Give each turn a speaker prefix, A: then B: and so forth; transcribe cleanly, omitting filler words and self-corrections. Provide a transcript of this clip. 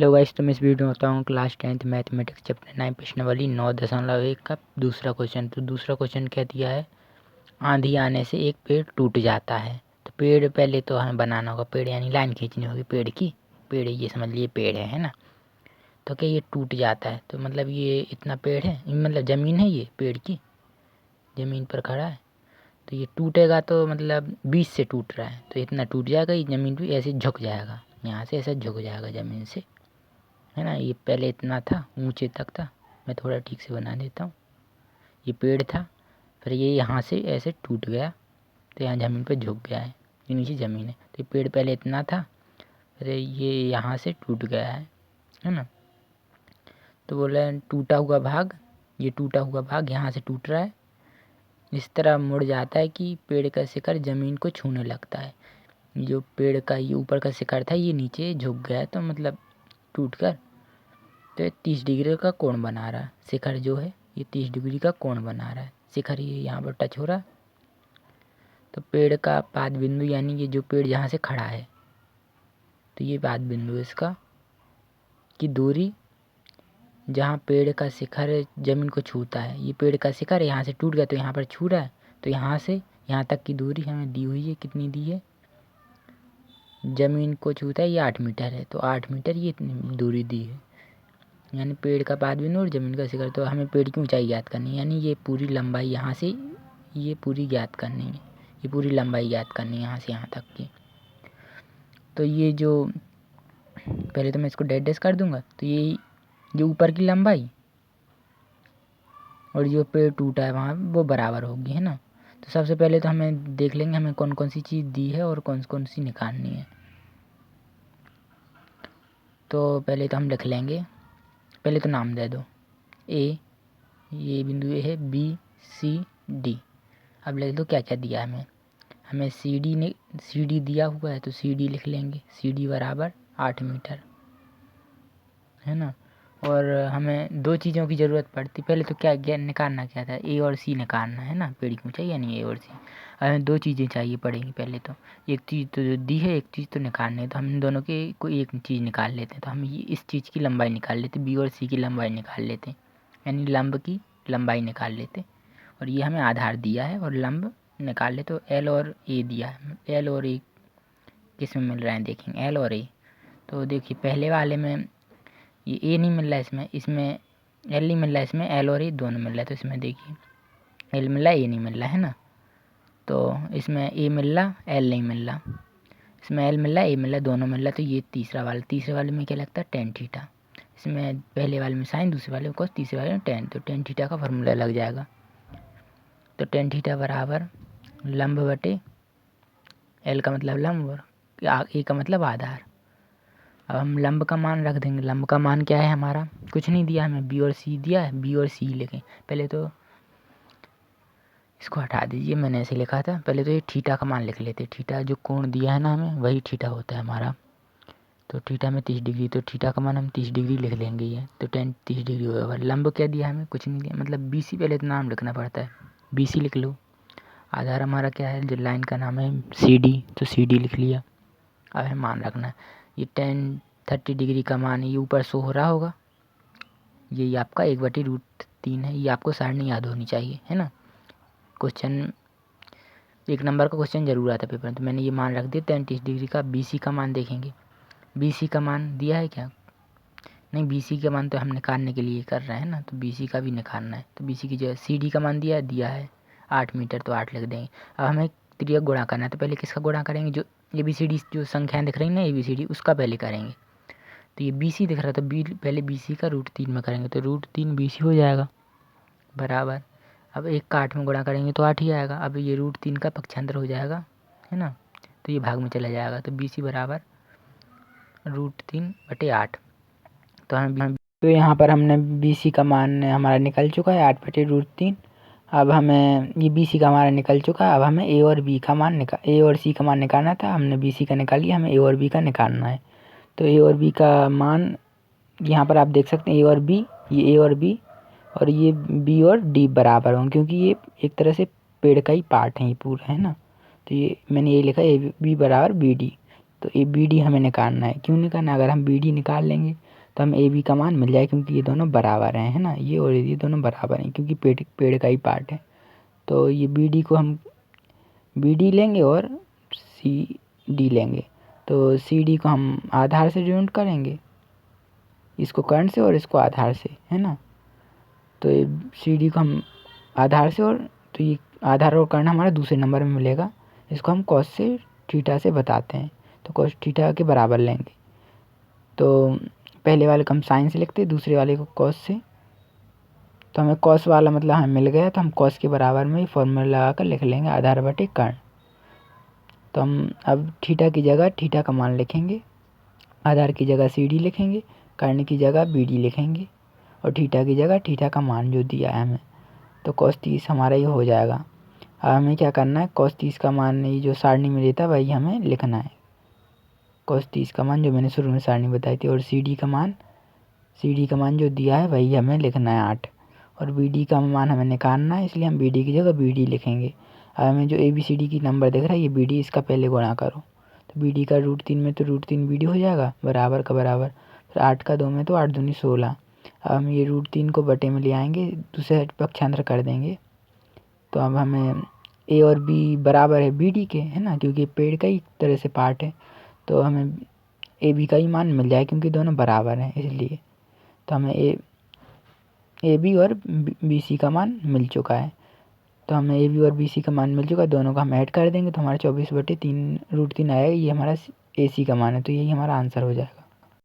A: Hello guys, तो मैं इस वीडियो में बताऊँ क्लास 10th मैथमेटिक्स चैप्टर 9 प्रश्नावली 9.1 का दूसरा क्वेश्चन। तो दूसरा क्वेश्चन क्या दिया है, आंधी आने से एक पेड़ टूट जाता है। तो पेड़ पहले तो हमें बनाना होगा, पेड़ यानी लाइन खींचनी होगी पेड़ की। पेड़ ये समझ लिए पेड़ है ना। तो क्या ये टूट जाता है, तो मतलब ये इतना पेड़ है, मतलब ज़मीन है, ये पेड़ की ज़मीन पर खड़ा है। तो ये टूटेगा तो मतलब बीच से टूट रहा है, तो इतना टूट जाएगा, ये ज़मीन पर ऐसे झुक जाएगा, यहाँ से ऐसा झुक जाएगा ज़मीन से, है ना। ये पहले इतना था, ऊंचे तक था। मैं थोड़ा ठीक से बना देता हूँ। ये पेड़ था, फिर ये यहाँ से ऐसे टूट गया, तो यहाँ ज़मीन पे झुक गया है, ये नीचे ज़मीन है। तो ये पेड़ पहले इतना था, फिर ये यहाँ से टूट गया है ना। तो बोला टूटा हुआ भाग, ये टूटा हुआ भाग यहाँ से टूट रहा है, इस तरह मुड़ जाता है कि पेड़ का शिखर ज़मीन को छूने लगता है। जो पेड़ का ये ऊपर का शिखर था, ये नीचे झुक गया, तो मतलब टूट कर तो 30 डिग्री का कोण बना रहा है। शिखर जो है ये 30 डिग्री का कोण बना रहा है। शिखर ये यहाँ पर टच हो रहा है। तो पेड़ का पाद बिंदु यानी ये जो पेड़ जहाँ से खड़ा है, तो ये पाद बिंदु इसका की दूरी जहाँ पेड़ का शिखर ज़मीन को छूता है। ये पेड़ का शिखर यहाँ से टूट गया, तो यहाँ पर छू रहा है, तो यहाँ से यहाँ तक की दूरी हमें दी हुई है। कितनी दी है, ज़मीन को छूता है ये 8 मीटर है, तो 8 मीटर ये इतनी दूरी दी है, यानी पेड़ का पाद बिंदु और ज़मीन का शिखर। तो हमें पेड़ की ऊंचाई ज्ञात करनी है, यानी ये पूरी लंबाई यहाँ से ये पूरी ज्ञात करनी है, ये पूरी लंबाई ज्ञात करनी है यहाँ से यहाँ तक की। तो ये जो पहले तो मैं इसको डैश कर दूंगा, तो ये जो ऊपर की लंबाई और जो पेड़ टूटा है वहाँ वो बराबर होगी, है ना। तो सबसे पहले तो हमें देख लेंगे हमें कौन कौन सी चीज़ दी है और कौन कौन सी निकालनी है। तो पहले तो हम लिख लेंगे, पहले तो नाम दे दो। ए, ये बिंदु ए है, बी सी डी। अब लिख दो क्या क्या दिया है हमें सी डी दिया हुआ है, तो सी डी लिख लेंगे। सी डी बराबर 8 मीटर, है ना। और हमें दो चीज़ों की ज़रूरत पड़ती। पहले तो क्या निकालना क्या था, ए और सी निकालना है ना, पेड़ की ऊंचाई यानी ए और सी। हमें दो चीज़ें चाहिए पड़ेंगी। पहले तो एक चीज़ तो जो दी है, एक चीज़ तो निकालनी है, तो हम दोनों के कोई एक चीज़ निकाल लेते हैं। तो हम ये इस चीज़ की लंबाई निकाल लेते, बी और सी की लंबाई निकाल लेते, यानी लंब की लंबाई निकाल लेते। और ये हमें आधार दिया है और लंब निकाल ले, तो एल और ए दिया है। एल और ए किस में मिल रहे हैं देखेंगे, एल और ए। तो देखिए पहले वाले में ये ए नहीं मिल रहा है, इसमें एल नहीं मिल रहा है, इसमें एल और ए दोनों मिल रहा है। तो इसमें देखिए एल मिल रहा है, ए नहीं मिल रहा है ना। तो इसमें ए मिल रहा, एल नहीं मिल रहा। इसमें एल मिल रहा है, ए मिल रहा है, दोनों मिल रहा है। तो ये तीसरे वाले में क्या लगता है, टेन थीटा। इसमें पहले वाले में साइन, दूसरे वाले में कोस, तीसरे वाले में टेन। तो टेन थीटा का फार्मूला लग जाएगा। तो टेन थीटा बराबर लंब बटे एल का मतलब लंब और ए का मतलब आधार। अब हम लंब का मान रख देंगे। लंब का मान क्या है हमारा, कुछ नहीं दिया हमें, बी और सी दिया है, बी और सी लिखें। पहले तो इसको हटा दीजिए, मैंने ऐसे लिखा था। पहले तो ये थीटा का मान लिख लेते। थीटा जो कोण दिया है ना हमें, वही थीटा होता है हमारा। तो थीटा में 30 डिग्री, तो थीटा का मान हम 30 डिग्री लिख लेंगे ये। तो 30 डिग्री होगा। लंब क्या दिया हमें, कुछ नहीं दिया, मतलब बी सी पहले तो नाम लिखना पड़ता है, बी सी लिख लो। आधार हमारा क्या है, जो लाइन का नाम है सी डी, तो सी डी लिख लिया। अब हमें मान रखना है ये 30 डिग्री का मान ये ऊपर शो हो रहा होगा, ये आपका 1/√3 है। ये आपको सारणी याद होनी चाहिए, है ना। क्वेश्चन 1 नंबर का क्वेश्चन जरूर आता है पेपर में। तो मैंने ये मान रख दिया 30 डिग्री का। बी सी का मान देखेंगे, बी सी का मान दिया है क्या, नहीं, बी सी का मान तो हम निकालने के लिए कर रहे हैं ना, तो बी सी का भी निकालना है। तो बी सी की जो सी डी का मान दिया है 8 मीटर, तो 8 लिख देंगे। अब हमें त्रियक गुणा करना है, तो पहले किसका गुणा करेंगे, जो ए बी सी डी जो संख्याएं दिख रही हैं ना, ए बी सी डी, उसका पहले करेंगे। तो ये बी सी दिख रहा था, पहले बी सी का √3 में करेंगे, तो √3 बी सी हो जाएगा बराबर। अब 1 का 8 में गुणा करेंगे तो 8 ही आएगा। अब ये √3 का पक्षांतर हो जाएगा, है ना, तो ये भाग में चला जाएगा। तो बी सी बराबर √3/8। तो यहाँ पर हमने बी सी का मान हमारा निकल चुका है 8/√3। अब हमें ये बी सी का हमारा निकल चुका है। अब हमें ए और सी का मान निकालना था। हमने बी सी का निकाल लिया, हमें ए और बी का निकालना है। तो ए और बी का मान यहाँ पर आप देख सकते हैं, ए और बी, ये ए और बी और ये बी और डी बराबर होंगे, क्योंकि ये एक तरह से पेड़ का ही पार्ट है ये पूरा, है ना। तो ये मैंने ये लिखा ए बी बराबर बी डी। तो ए बी डी हमें निकालना है। क्यों निकालना है? अगर हम बी डी निकाल लेंगे तो हम ए बी का मान मिल जाए, क्योंकि ये दोनों बराबर हैं, है ना, ये और ये दोनों बराबर हैं क्योंकि पेड़ का ही पार्ट है। तो ये बी डी को हम बी डी लेंगे और सी डी लेंगे। तो सी डी को हम आधार से डिनोट करेंगे, इसको कर्ण से और इसको आधार से, है ना। तो ये सी डी को हम आधार से, और तो ये आधार और कर्ण हमारा दूसरे नंबर में मिलेगा। इसको हम कॉस से थीटा से बताते हैं, तो कॉस थीटा के बराबर लेंगे। तो पहले वाले को हम साइन से लिखते हैं, दूसरे वाले को कॉस से। तो हमें कॉस वाला मतलब हमें मिल गया, तो हम कॉस के बराबर में फॉर्मूला लगा कर लिख लेंगे आधार बटे कर्ण। तो हम अब थीटा की जगह थीटा का मान लिखेंगे, आधार की जगह सी डी लिखेंगे, कर्ण की जगह बी डी लिखेंगे और थीटा की जगह थीटा का मान जो दिया है हमें। तो cos 30 हमारा ये हो जाएगा। अब हमें क्या करना है, cos 30 का मान ये जो सारणी में देता है वही हमें लिखना है। cos 30 का मान जो मैंने शुरू में सारणी बताई थी, और सी डी का मान जो दिया है वही हमें लिखना है 8, और बी डी का मान हमें निकालना है, इसलिए हम बी डी की जगह बी डी लिखेंगे। अब हमें जो ए बी सी डी की नंबर दिख रहा है ये बी डी, इसका पहले गुणा करो। तो बी डी का √3 में तो √3 बी डी हो जाएगा, बराबर का बराबर। फिर 8 का 2 में तो 8 दूनी 16। अब हम ये √3 को बटे में ले आएंगे, दूसरे पक्षांतर कर देंगे। तो अब हमें ए और बी बराबर है बी डी के, है ना, क्योंकि पेड़ का ही तरह से पार्ट है। तो हमें ए बी का ही मान मिल जाए क्योंकि दोनों बराबर हैं इसलिए। तो हमें ए बी और बी सी का मान मिल चुका है। तो हमें ए बी और बी सी का मान मिल चुका है, दोनों का हम ऐड कर देंगे तो हमारा 24/3 √3 आएगा। ये हमारा ए सी का मान है, तो यही हमारा आंसर हो जाएगा।